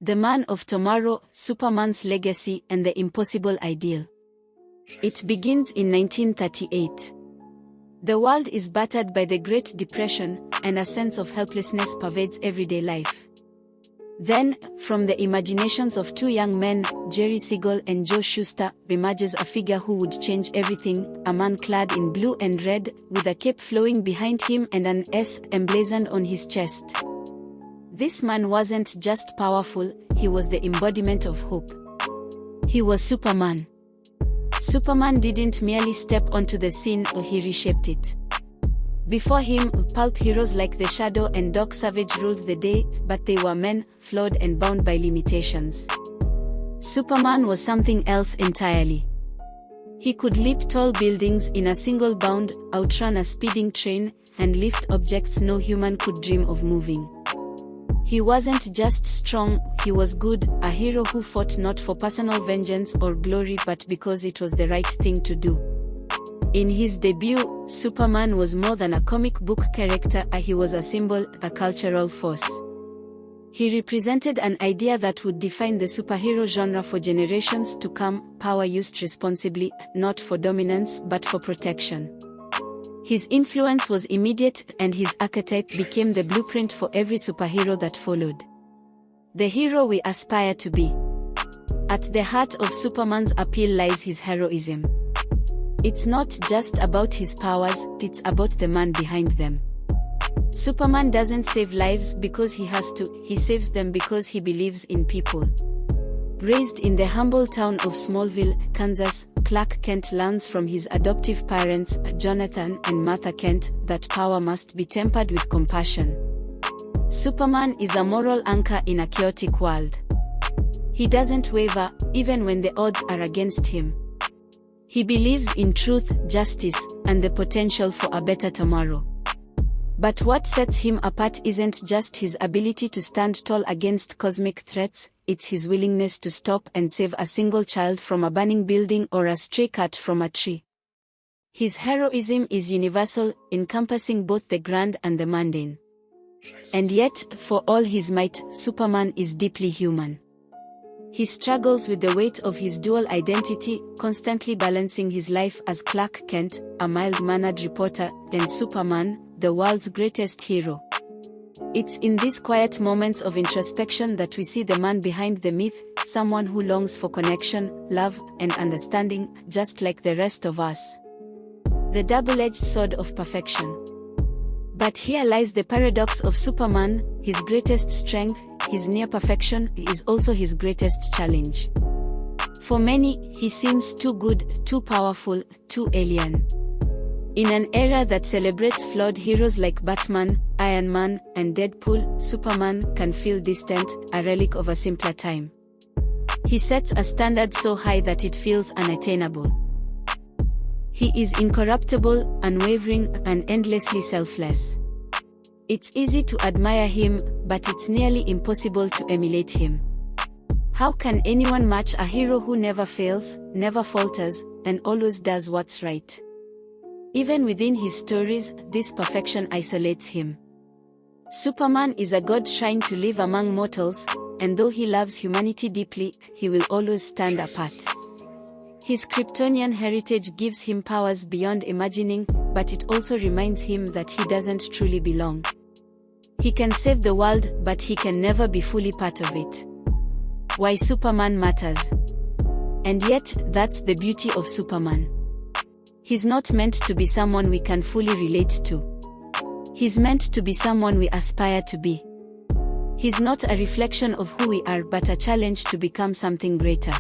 The Man of Tomorrow, Superman's Legacy and the Impossible Ideal. It begins in 1938. The world is battered by the Great Depression, and a sense of helplessness pervades everyday life. Then, from the imaginations of two young men, Jerry Siegel and Joe Shuster, emerges a figure who would change everything, a man clad in blue and red, with a cape flowing behind him and an S emblazoned on his chest. This man wasn't just powerful, he was the embodiment of hope. He was Superman. Superman didn't merely step onto the scene, he reshaped it. Before him, pulp heroes like The Shadow and Doc Savage ruled the day, but they were men, flawed and bound by limitations. Superman was something else entirely. He could leap tall buildings in a single bound, outrun a speeding train, and lift objects no human could dream of moving. He wasn't just strong, he was good, a hero who fought not for personal vengeance or glory but because it was the right thing to do. In his debut, Superman was more than a comic book character, he was a symbol, a cultural force. He represented an idea that would define the superhero genre for generations to come: power used responsibly, not for dominance but for protection. His influence was immediate, and his archetype became the blueprint for every superhero that followed. The hero we aspire to be. At the heart of Superman's appeal lies his heroism. It's not just about his powers, it's about the man behind them. Superman doesn't save lives because he has to, he saves them because he believes in people. Raised in the humble town of Smallville, Kansas, Clark Kent learns from his adoptive parents, Jonathan and Martha Kent, that power must be tempered with compassion. Superman is a moral anchor in a chaotic world. He doesn't waver, even when the odds are against him. He believes in truth, justice, and the potential for a better tomorrow. But what sets him apart isn't just his ability to stand tall against cosmic threats, it's his willingness to stop and save a single child from a burning building or a stray cat from a tree. His heroism is universal, encompassing both the grand and the mundane. And yet, for all his might, Superman is deeply human. He struggles with the weight of his dual identity, constantly balancing his life as Clark Kent, a mild-mannered reporter, and Superman, the world's greatest hero. It's in these quiet moments of introspection that we see the man behind the myth, someone who longs for connection, love, and understanding, just like the rest of us. The double-edged sword of perfection. But here lies the paradox of Superman: his greatest strength, his near perfection, is also his greatest challenge. For many, he seems too good, too powerful, too alien. In an era that celebrates flawed heroes like Batman, Iron Man, and Deadpool, Superman can feel distant, a relic of a simpler time. He sets a standard so high that it feels unattainable. He is incorruptible, unwavering, and endlessly selfless. It's easy to admire him, but it's nearly impossible to emulate him. How can anyone match a hero who never fails, never falters, and always does what's right? Even within his stories, this perfection isolates him. Superman is a god trying to live among mortals, and though he loves humanity deeply, he will always stand apart. His Kryptonian heritage gives him powers beyond imagining, but it also reminds him that he doesn't truly belong. He can save the world, but he can never be fully part of it. Why Superman matters. And yet, that's the beauty of Superman. He's not meant to be someone we can fully relate to. He's meant to be someone we aspire to be. He's not a reflection of who we are but a challenge to become something greater.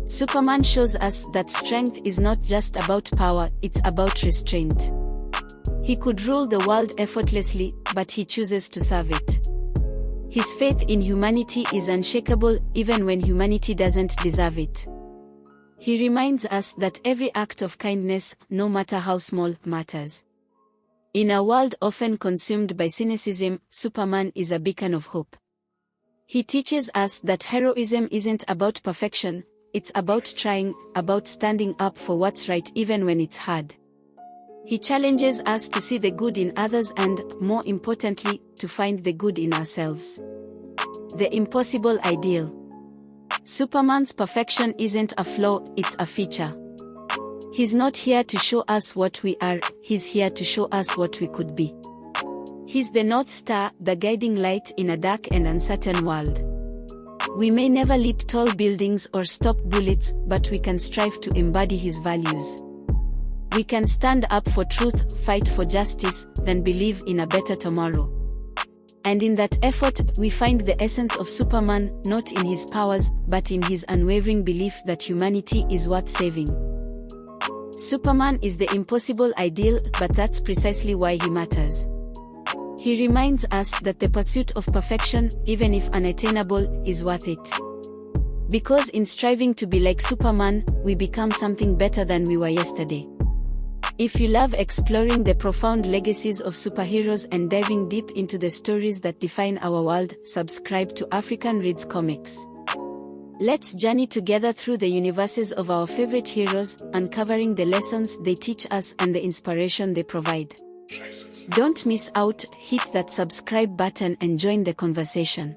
Superman shows us that strength is not just about power, it's about restraint. He could rule the world effortlessly, but he chooses to serve it. His faith in humanity is unshakable, even when humanity doesn't deserve it. He reminds us that every act of kindness, no matter how small, matters. In a world often consumed by cynicism, Superman is a beacon of hope. He teaches us that heroism isn't about perfection, it's about trying, about standing up for what's right even when it's hard. He challenges us to see the good in others and, more importantly, to find the good in ourselves. The impossible ideal. Superman's perfection isn't a flaw, it's a feature. He's not here to show us what we are, he's here to show us what we could be. He's the North Star, the guiding light in a dark and uncertain world. We may never leap tall buildings or stop bullets, but we can strive to embody his values. We can stand up for truth, fight for justice, then believe in a better tomorrow. And in that effort, we find the essence of Superman, not in his powers, but in his unwavering belief that humanity is worth saving. Superman is the impossible ideal, but that's precisely why he matters. He reminds us that the pursuit of perfection, even if unattainable, is worth it. Because in striving to be like Superman, we become something better than we were yesterday. If you love exploring the profound legacies of superheroes and diving deep into the stories that define our world, subscribe to African Reads Comics. Let's journey together through the universes of our favorite heroes, uncovering the lessons they teach us and the inspiration they provide. Don't miss out, hit that subscribe button and join the conversation.